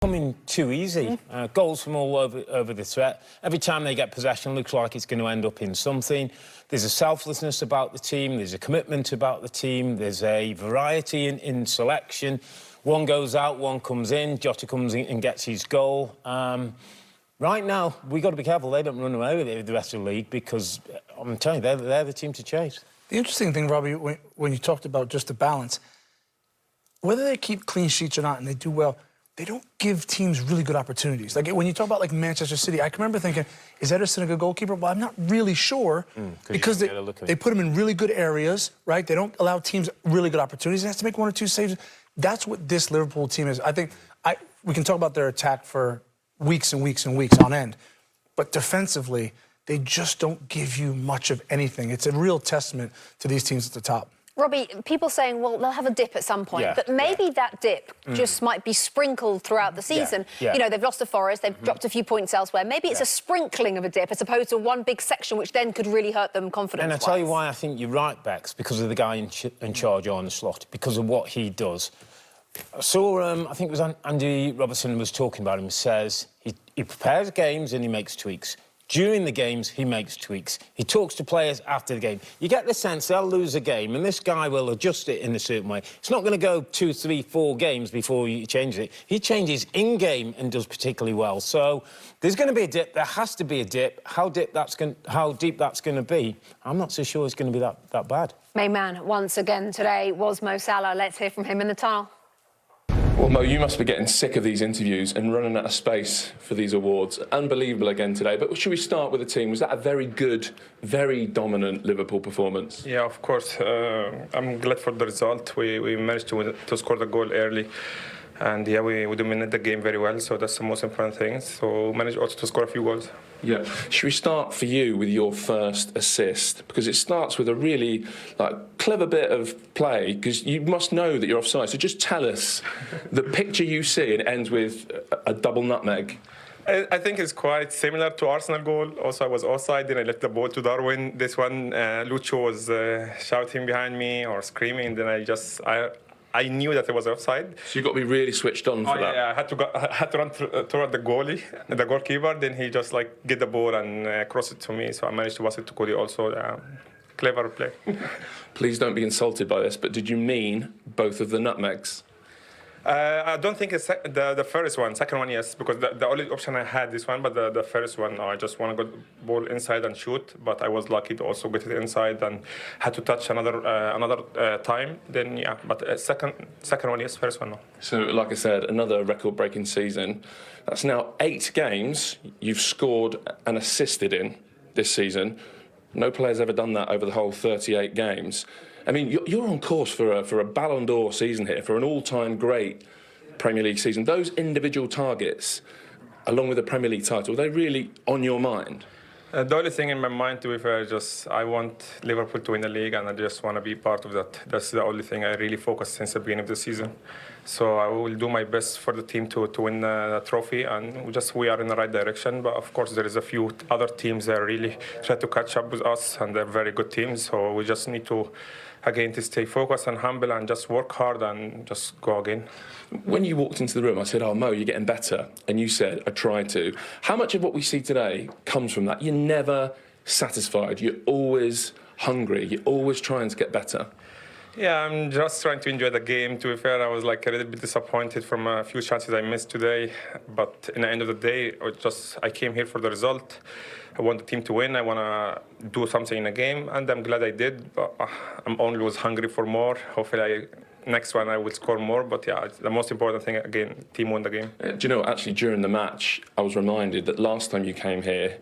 Coming too easy. Goals from all over the threat. Every time they get possession, looks like it's going to end up in something. There's a selflessness about the team. There's a commitment about the team. There's a variety in selection. One goes out, one comes in. Jota comes in and gets his goal. Right now, we've got to be careful they don't run away with it with the rest of the league, because I'm telling you, they're the team to chase. The interesting thing, Robbie, when you talked about just the balance, whether they keep clean sheets or not and they do well, they don't give teams really good opportunities. Like, when you talk about, like, Manchester City, I can remember thinking, is Ederson a good goalkeeper? Well, I'm not really sure, because they put him in really good areas, right? They don't allow teams really good opportunities. He has to make one or two saves. That's what this Liverpool team is. I think we can talk about their attack for weeks and weeks and weeks on end, but defensively, they just don't give you much of anything. It's a real testament to these teams at the top. Robbie, people saying, well, they'll have a dip at some point, but maybe that dip just might be sprinkled throughout the season. You know, they've lost to Forest, they've dropped a few points elsewhere. Maybe it's a sprinkling of a dip as opposed to one big section, which then could really hurt them confidence-wise. And I'll tell you why I think you're right, Bex, because of the guy in charge on the slot, because of what he does. I saw, I think it was Andy Robertson was talking about him, says he prepares games and he makes tweaks. During the games, he makes tweaks. He talks to players after the game. You get the sense they'll lose a game, and this guy will adjust it in a certain way. It's not going to go 2, 3, 4 games before he changes it. He changes in-game and does particularly well. So there's going to be a dip. There has to be a dip. How deep that's going to be, I'm not so sure it's going to be that bad. Main man once again today was Mo Salah. Let's hear from him in the tunnel. Well, Mo, you must be getting sick of these interviews and running out of space for these awards. Unbelievable again today. But should we start with the team? Was that a very good, very dominant Liverpool performance? Yeah, of course. I'm glad for the result. We managed to score the goal early. And, yeah, we dominated the game very well, so that's the most important thing. So we managed also to score a few goals. Yeah. Should we start for you with your first assist? Because it starts with a really clever bit of play, because you must know that you're offside. So just tell us the picture you see, and it ends with a double nutmeg. I think it's quite similar to Arsenal goal. Also, I was offside, then I left the ball to Darwin. This one, Lucho was shouting behind me or screaming, then I knew that it was offside. So you've got to be really switched on for that. Yeah, I had to run toward the goalkeeper. Then he just get the ball and cross it to me. So I managed to pass it to Cody also. Clever play. Please don't be insulted by this, but did you mean both of the nutmegs? I don't think it's the first one. Second one, yes, because the only option I had this one, but the first one, I just want to go ball inside and shoot. But I was lucky to also get it inside and had to touch another time. Then yeah, but second one, yes. First one, no. So, like I said, another record-breaking season. That's now 8 games you've scored and assisted in this season. No player's ever done that over the whole 38 games. I mean, you're on course for a Ballon d'Or season here, for an all-time great Premier League season. Those individual targets, along with the Premier League title, are they really on your mind? The only thing in my mind, to be fair, I want Liverpool to win the league, and I just want to be part of that. That's the only thing I really focused since the beginning of the season. So I will do my best for the team to win the trophy, and we are in the right direction. But of course, there is a few other teams that really try to catch up with us, and they're very good teams. So we just need to, again, to stay focused and humble and just work hard and just go again. When you walked into the room, I said, "Oh, Mo, you're getting better," and you said, "I tried to." How much of what we see today comes from that? You're never satisfied. You're always hungry. You're always trying to get better. Yeah, I'm just trying to enjoy the game. To be fair, I was a little bit disappointed from a few chances I missed today. But in the end of the day, I came here for the result. I want the team to win. I want to do something in the game, and I'm glad I did. But I'm always hungry for more. Hopefully, next one I will score more. But yeah, the most important thing, again, team won the game. Do you know, actually, during the match, I was reminded that last time you came here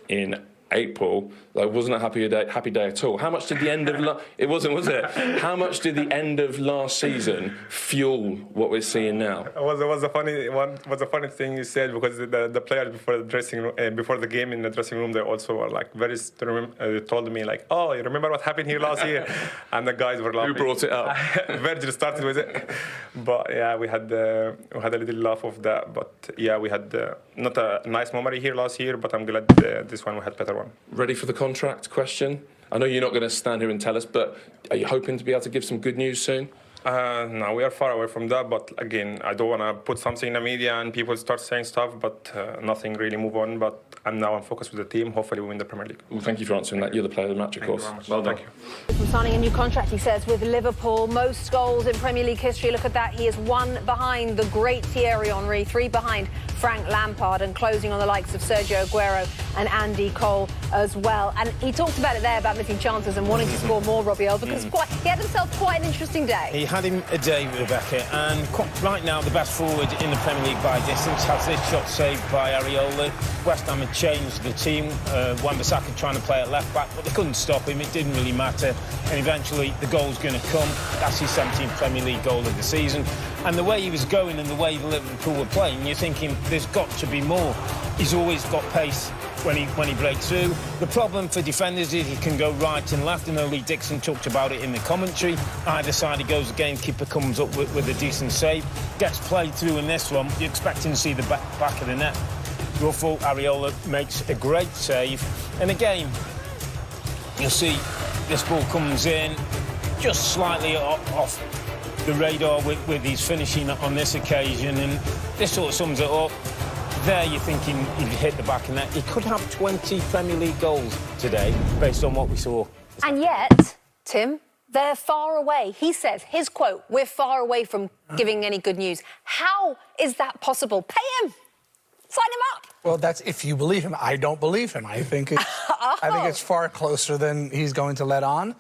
in April, it wasn't a happy day at all. How much did the end of it wasn't, was it? How much did the end of last season fuel what we're seeing now? It was a funny thing you said, because the players before the dressing room, before the game in the dressing room, they also were very. They told me "Oh, you remember what happened here last year?" And the guys were laughing. Who brought it up? Virgil started with it, but yeah, we had a little laugh of that. But yeah, we had not a nice memory here last year, but I'm glad this one we had better one. Ready for the contract question? I know you're not going to stand here and tell us, but are you hoping to be able to give some good news soon? No, we are far away from that. But again, I don't want to put something in the media and people start saying stuff, but nothing really move on. But I'm focused with the team. Hopefully, we win the Premier League. Well, thank you for answering that. You're the player of the match, of course. Well done. Thank you. From signing a new contract, he says, with Liverpool, most goals in Premier League history. Look at that. He is one behind the great Thierry Henry, 3 behind Frank Lampard, and closing on the likes of Sergio Aguero and Andy Cole as well. And he talked about it there, about missing chances and wanting to score more, Robbie O, because he had himself quite an interesting day. He had him a day, Rebecca, and right now the best forward in the Premier League by distance has this shot saved by Areola. West Ham had changed the team. Wan-Bissaka trying to play at left back, but they couldn't stop him. It didn't really matter, and eventually the goal's going to come. That's his 17th Premier League goal of the season. And the way he was going and the way the Liverpool were playing, you're thinking there's got to be more. He's always got pace when he breaks through. The problem for defenders is he can go right and left, and Lee Dixon talked about it in the commentary. Either side he goes, the gamekeeper comes up with a decent save, gets played through in this one. You're expecting to see the back of the net. Ruffle, Areola makes a great save, and again, you'll see this ball comes in just slightly off the radar with his finishing on this occasion, and this sort of sums it up. There you're thinking he'd hit the back of the net. He could have 20 Premier League goals today, based on what we saw. And yet, Tim, they're far away. He says, his quote, "We're far away from giving any good news." How is that possible? Pay him! Sign him up! Well, that's if you believe him. I don't believe him. I think it's far closer than he's going to let on.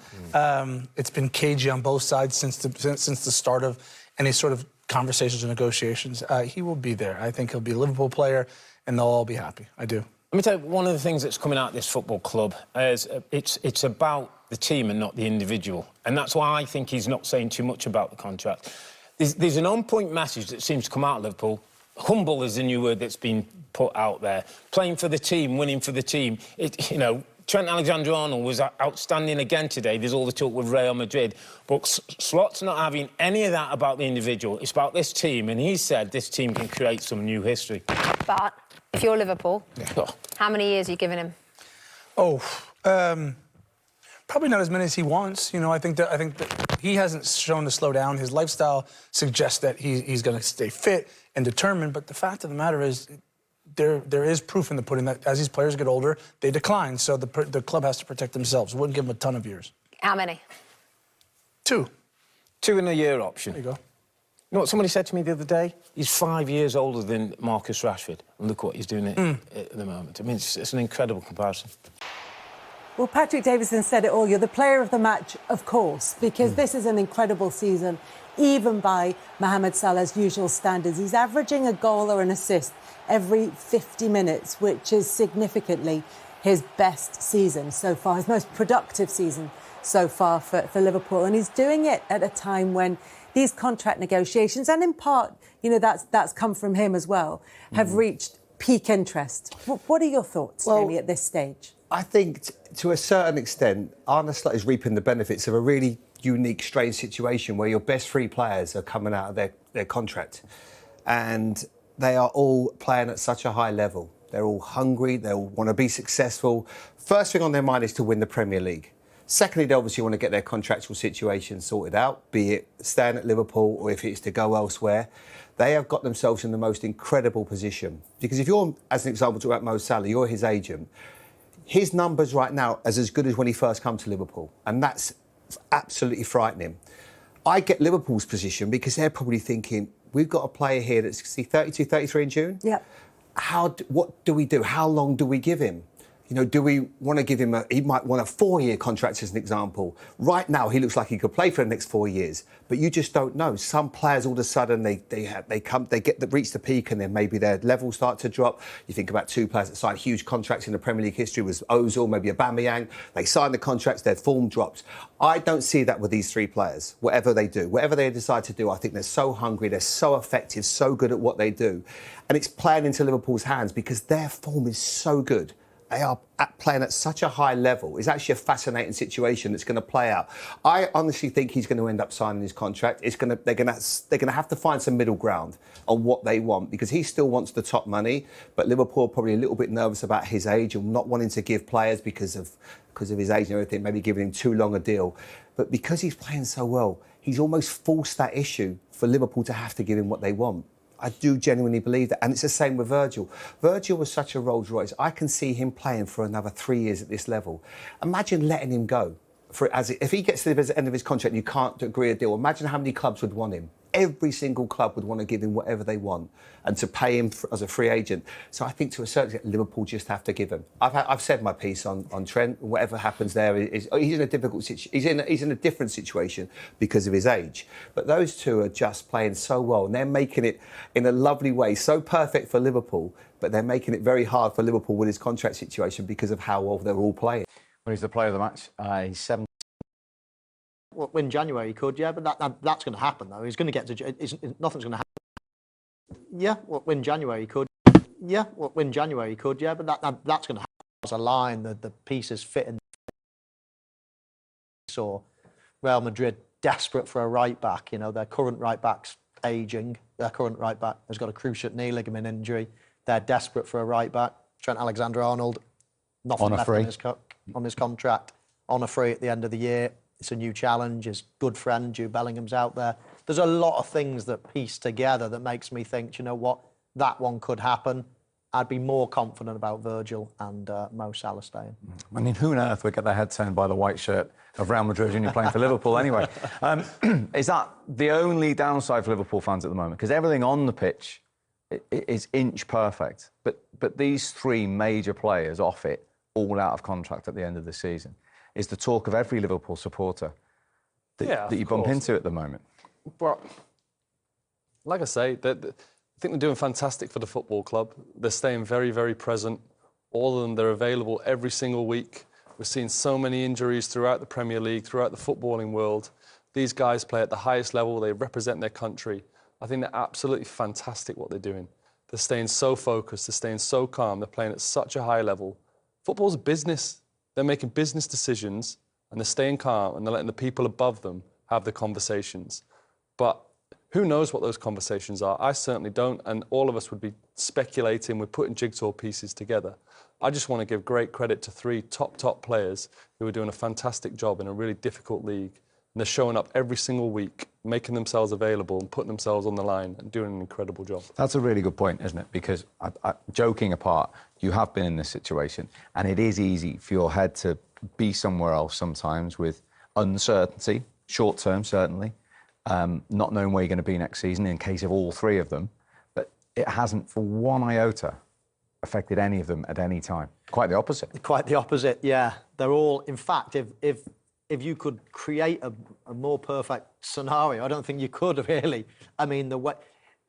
It's been cagey on both sides since the start of any sort of conversations or negotiations. He will be there. I think he'll be a Liverpool player, and they'll all be happy. I do. Let me tell you, one of the things that's coming out of this football club is it's about the team and not the individual. And that's why I think he's not saying too much about the contract. There's an on-point message that seems to come out of Liverpool. Humble is the new word that's been put out there. Playing for the team, winning for the team. Trent Alexander-Arnold was outstanding again today. There's all the talk with Real Madrid. But Slot's not having any of that about the individual. It's about this team. And he said this team can create some new history. But if you're Liverpool, how many years are you giving him? Probably not as many as he wants. I think that he hasn't shown to slow down. His lifestyle suggests that he's going to stay fit and determined. But the fact of the matter is, there is proof in the pudding that as these players get older, they decline. So the club has to protect themselves. Wouldn't give them a ton of years. How many? 2. 2 in a year option. There you go. You know what somebody said to me the other day? He's 5 years older than Marcus Rashford. And look what he's doing at the moment. I mean, it's an incredible comparison. Well, Patrick Davison said it all. You're the player of the match, of course, because this is an incredible season, even by Mohamed Salah's usual standards. He's averaging a goal or an assist every 50 minutes, which is significantly his best season so far, his most productive season so far for Liverpool. And he's doing it at a time when these contract negotiations, and in part, that's come from him as well, have reached peak interest. What are your thoughts, Jamie, at this stage? I think, to a certain extent, Arne Slot is reaping the benefits of a really unique, strange situation where your best 3 players are coming out of their contract. And they are all playing at such a high level. They're all hungry. They all want to be successful. First thing on their mind is to win the Premier League. Secondly, they obviously want to get their contractual situation sorted out, be it staying at Liverpool or if it's to go elsewhere. They have got themselves in the most incredible position. Because if you're, as an example, talking about Mo Salah, you're his agent. His numbers right now are as good as when he first came to Liverpool, and that's absolutely frightening. I get Liverpool's position because they're probably thinking, we've got a player here that's 32, 33 in June. Yeah. What do we do? How long do we give him? Do we want to give him he might want a 4-year contract as an example. Right now, he looks like he could play for the next 4 years, but you just don't know. Some players, all of a sudden, they reach the peak, and then maybe their levels start to drop. You think about 2 players that signed huge contracts in the Premier League history, was Ozil, maybe Aubameyang. They signed the contracts, their form drops. I don't see that with these 3 players. Whatever they do, whatever they decide to do, I think they're so hungry, they're so effective, so good at what they do, and it's playing into Liverpool's hands because their form is so good. They are playing at such a high level. It's actually a fascinating situation that's going to play out. I honestly think he's going to end up signing his contract. They're going to have to find some middle ground on what they want, because he still wants the top money, but Liverpool are probably a little bit nervous about his age and not wanting to give players because of his age and everything, maybe giving him too long a deal. But because he's playing so well, he's almost forced that issue for Liverpool to have to give him what they want. I do genuinely believe that. And it's the same with Virgil. Virgil was such a Rolls Royce. I can see him playing for another 3 years at this level. Imagine letting him go. If he gets to the end of his contract and you can't agree a deal, imagine how many clubs would want him. Every single club would want to give him whatever they want and to pay him as a free agent. So I think to a certain extent, Liverpool just have to give him. I've said my piece on Trent. Whatever happens there he's in a difficult situation. He's in a different situation because of his age. But those two are just playing so well, and they're making it in a lovely way, so perfect for Liverpool. But they're making it very hard for Liverpool with his contract situation because of how well they're all playing. Well, he's the player of the match. He's 7. Well, in January he could, yeah, but that's going to happen though. He's going to get to. Nothing's going to happen. Yeah, well, in January he could. Yeah, well, in January he could, yeah, but that's going to happen. There's a line that the pieces fit in. Saw Real Madrid desperate for a right back. You know, their current right back's aging. Their current right back has got a cruciate knee ligament injury. They're desperate for a right back. Trent Alexander-Arnold, nothing left on his contract. On a free at the end of the year. It's a new challenge. His good friend, Jude Bellingham's out there. There's a lot of things that piece together that makes me think, you know what, that one could happen. I'd be more confident about Virgil and Mo Salah staying. I mean, who on earth would get their head turned by the white shirt of Real Madrid when you're playing for Liverpool anyway? Is that the only downside for Liverpool fans at the moment? Because everything on the pitch is inch perfect. But these three major players off it, all out of contract at the end of the season, is the talk of every Liverpool supporter that you bump into at the moment. Well, like I say, I think they're doing fantastic for the football club. They're staying very, very present. All of them, they're available every single week. We're seeing so many injuries throughout the Premier League, throughout the footballing world. These guys play at the highest level. They represent their country. I think they're absolutely fantastic what they're doing. They're staying so focused. They're staying so calm. They're playing at such a high level. Football's a business. They're making business decisions and they're staying calm and they're letting the people above them have the conversations. But who knows what those conversations are? I certainly don't, and all of us would be speculating. We're putting jigsaw pieces together. I just want to give great credit to three top players who are doing a fantastic job in a really difficult league. And they're showing up every single week, making themselves available and putting themselves on the line and doing an incredible job. That's a really good point, isn't it? Because, joking apart, you have been in this situation and it is easy for your head to be somewhere else sometimes with uncertainty, short term certainly, not knowing where you're going to be next season in case of all three of them. But it hasn't for one iota affected any of them at any time. Quite the opposite. Quite the opposite, yeah. They're all, in fact, if you could create a more perfect scenario, I don't think you could really. I mean, the way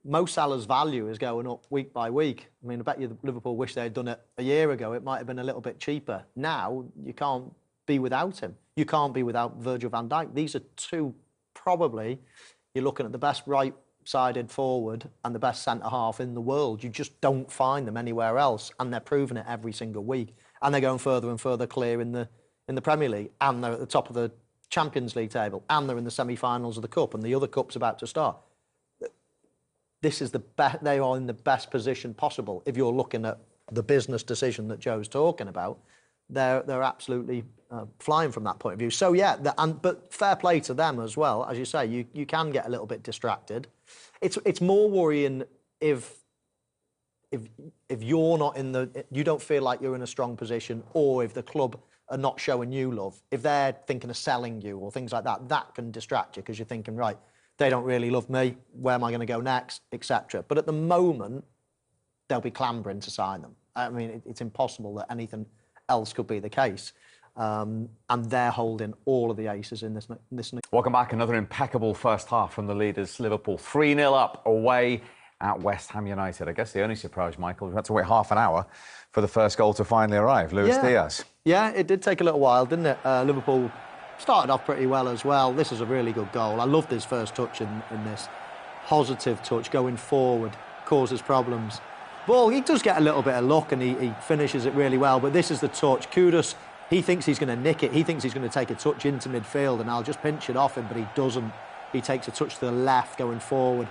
Mo Salah's value is going up week by week. I mean, I bet you Liverpool wish they had done it a year ago. It might have been a little bit cheaper. Now, you can't be without him. You can't be without Virgil van Dijk. These are two, probably, you're looking at the best right-sided forward and the best centre-half in the world. You just don't find them anywhere else, and they're proving it every single week. And they're going further and further clear in the Premier League, and they're at the top of the Champions League table, and they're in the semi-finals of the Cup, and the other Cup's about to start. This is they are in the best position possible. If you're looking at the business decision that Joe's talking about, they're absolutely flying from that point of view. So yeah, but fair play to them as well. As you say, you can get a little bit distracted. It's more worrying if you're not you don't feel like you're in a strong position, or if the club are not showing you love. If they're thinking of selling you or things like that, that can distract you because you're thinking, right, they don't really love me. Where am I going to go next, etc. But at the moment, they'll be clambering to sign them. I mean, it's impossible that anything else could be the case. And they're holding all of the aces in this. Welcome back. Another impeccable first half from the leaders, Liverpool. 3-0 up away at West Ham United. I guess the only surprise, Michael, we've had to wait half an hour for the first goal to finally arrive. Luis Diaz. Yeah, it did take a little while, didn't it? Liverpool started off pretty well as well. This is a really good goal. I loved his first touch in this. Positive touch, going forward, causes problems. Ball, he does get a little bit of luck and he finishes it really well, but this is the touch. Kudus, he thinks he's going to nick it. He thinks he's going to take a touch into midfield and I'll just pinch it off him, but he doesn't. He takes a touch to the left going forward.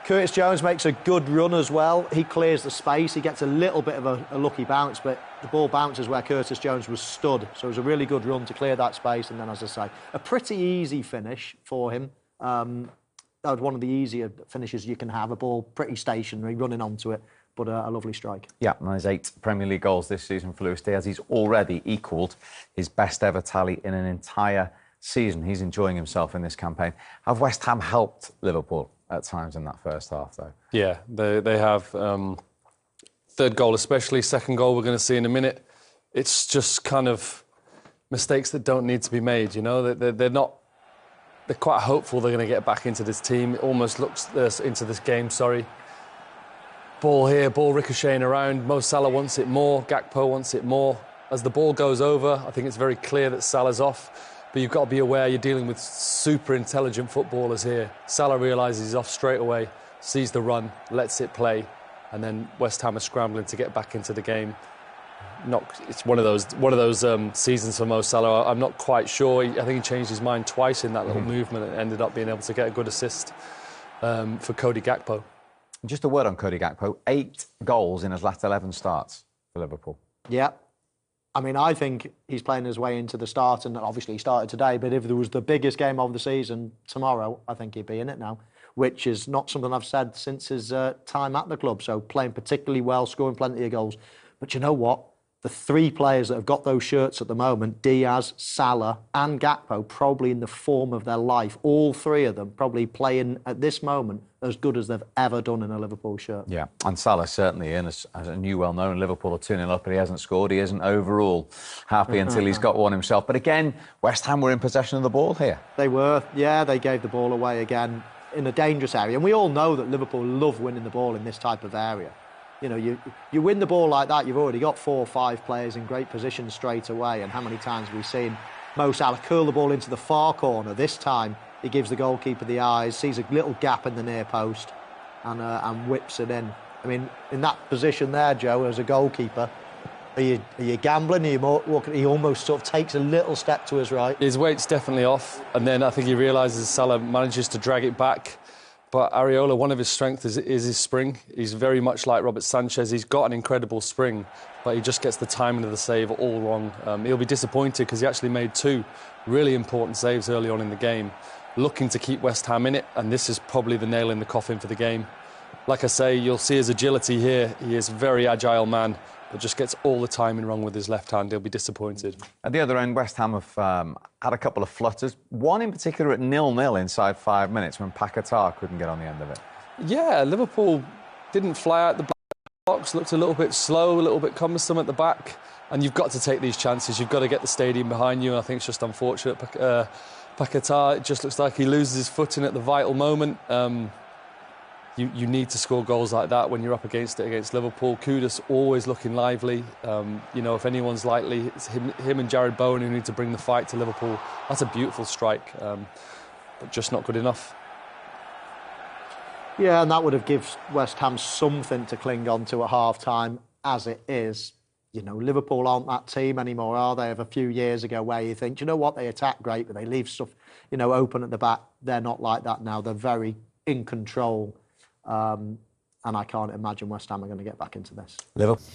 Curtis Jones makes a good run as well. He clears the space. He gets a little bit of a lucky bounce, but the ball bounces where Curtis Jones was stood. So it was a really good run to clear that space. And then, as I say, a pretty easy finish for him. That was one of the easier finishes you can have. A ball pretty stationary, running onto it, but a lovely strike. Yeah, and there's 8 Premier League goals this season for Luis Diaz. He's already equalled his best ever tally in an entire season. He's enjoying himself in this campaign. Have West Ham helped Liverpool at times in that first half, though? Yeah, they have. Third goal especially, second goal we're going to see in a minute. It's just kind of mistakes that don't need to be made, you know? They're not... They're quite hopeful they're going to get back into this team. It almost looks into this game, sorry. Ball here, ball ricocheting around. Mo Salah wants it more. Gakpo wants it more. As the ball goes over, I think it's very clear that Salah's off. But you've got to be aware you're dealing with super intelligent footballers here. Salah realises he's off straight away, sees the run, lets it play, and then West Ham are scrambling to get back into the game. It's one of those seasons for Mo Salah. I'm not quite sure. I think he changed his mind twice in that little movement and ended up being able to get a good assist for Cody Gakpo. Just a word on Cody Gakpo. 8 goals in his last 11 starts for Liverpool. Yeah. I mean, I think he's playing his way into the start, and obviously he started today, but if there was the biggest game of the season tomorrow, I think he'd be in it now, which is not something I've said since his time at the club. So playing particularly well, scoring plenty of goals. But you know what? The 3 players that have got those shirts at the moment, Diaz, Salah and Gakpo, probably in the form of their life. All 3 of them probably playing at this moment as good as they've ever done in a Liverpool shirt. Yeah, and Salah certainly in, as a new well-known Liverpool are 2-0 up, but he hasn't scored. He isn't overall happy until he's got one himself. But again, West Ham were in possession of the ball here. They were, yeah, they gave the ball away again in a dangerous area. And we all know that Liverpool love winning the ball in this type of area. You know, you win the ball like that, you've already got 4 or 5 players in great positions straight away. And how many times have we seen Mo Salah curl the ball into the far corner? This time, he gives the goalkeeper the eyes, sees a little gap in the near post and whips it in. I mean, in that position there, Joe, as a goalkeeper, are you gambling? He almost sort of takes a little step to his right. His weight's definitely off, and then I think he realises Salah manages to drag it back. But Areola, one of his strengths is his spring. He's very much like Robert Sanchez. He's got an incredible spring, but he just gets the timing of the save all wrong. He'll be disappointed because he actually made 2 really important saves early on in the game, looking to keep West Ham in it, and this is probably the nail in the coffin for the game. Like I say, you'll see his agility here. He is a very agile man, but just gets all the timing wrong with his left hand. He'll be disappointed. At the other end, West Ham have had a couple of flutters, one in particular at 0-0 inside 5 minutes when Paquetá couldn't get on the end of it. Yeah, Liverpool didn't fly out the box, looked a little bit slow, a little bit cumbersome at the back, and you've got to take these chances. You've got to get the stadium behind you, and I think it's just unfortunate. Paquetá, it just looks like he loses his footing at the vital moment. You need to score goals like that when you're up against it against Liverpool. Kudus always looking lively. You know, if anyone's likely, it's him and Jared Bowen who need to bring the fight to Liverpool. That's a beautiful strike, but just not good enough. Yeah, and that would have given West Ham something to cling on to at half-time. As it is, you know, Liverpool aren't that team anymore, are they, of a few years ago where you think, you know what, they attack great, but they leave stuff, you know, open at the back. They're not like that now. They're very in control. And I can't imagine West Ham are going to get back into this. Liverpool.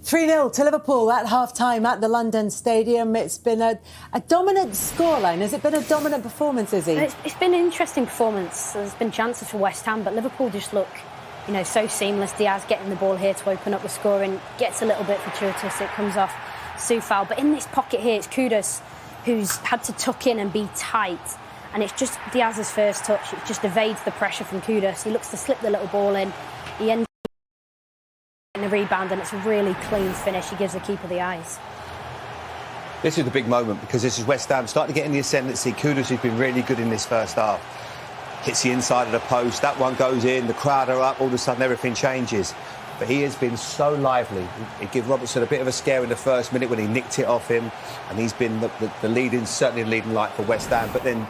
3-0 to Liverpool at half-time at the London Stadium. It's been a dominant scoreline. Has it been a dominant performance, Izzy? It's been an interesting performance. There's been chances for West Ham, but Liverpool just look, you know, so seamless. Diaz getting the ball here to open up the scoring, gets a little bit fortuitous. It comes off Soufal. But in this pocket here, it's Kudus who's had to tuck in and be tight. And it's just Diaz's first touch. It just evades the pressure from Kudus. He looks to slip the little ball in. He ends up in the rebound, and it's a really clean finish. He gives the keeper the eyes. This is the big moment because this is West Ham starting to get in the ascendancy. Kudus has been really good in this first half. Hits the inside of the post. That one goes in. The crowd are up. All of a sudden, everything changes. But he has been so lively. He gave Robertson a bit of a scare in the first minute when he nicked it off him. And he's been the leading, certainly the leading light for West Ham. But then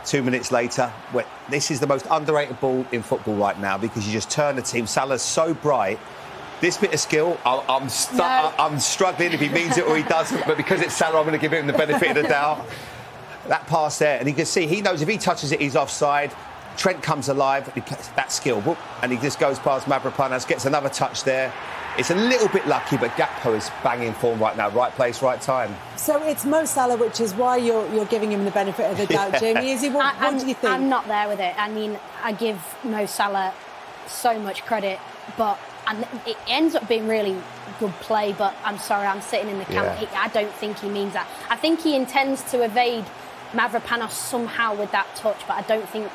2 minutes later, this is the most underrated ball in football right now because you just turn the team. Salah's so bright. This bit of skill, I'm struggling if he means it or he doesn't, but because it's Salah, I'm going to give him the benefit of the doubt. That pass there, and you can see, he knows if he touches it, he's offside. Trent comes alive, that skill, and he just goes past Mavropanos, gets another touch there. It's a little bit lucky, but Gakpo is banging form right now. Right place, right time. So it's Mo Salah, which is why you're giving him the benefit of the doubt, Jamie. Is he? What do you think? I'm not there with it. I mean, I give Mo Salah so much credit, but it ends up being really good play. But I'm sorry, I'm sitting in the camp. I don't think he means that. I think he intends to evade Mavropanos somehow with that touch, but I don't think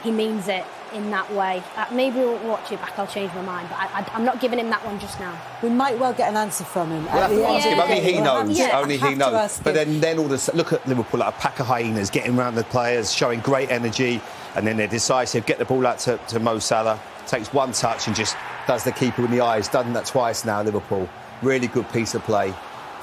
he means it in that way. Maybe we'll watch it back, I'll change my mind, but I'm not giving him that one just now. We might well get an answer from him. We'll have to ask him. Only he knows. Only he knows. But then all this, look at Liverpool like a pack of hyenas getting around the players, showing great energy, and then they're decisive, get the ball out to Mo Salah, takes one touch and just does the keeper in the eyes. Done that twice now, Liverpool. Really good piece of play.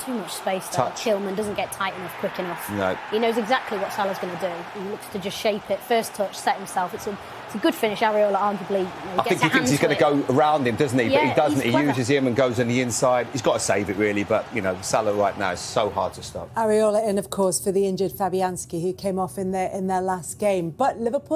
Too much space there. Tillman doesn't get tight enough quick enough. No. He knows exactly what Salah's going to do. He looks to just shape it. First touch, set himself. It's a good finish. Areola arguably. I think he thinks he's going to go around him, doesn't he? Yeah, but he doesn't. He clever. uses him and goes on the inside. He's got to save it really, but Salah right now is so hard to stop. Areola in, of course, for the injured Fabianski, who came off in their last game. But Liverpool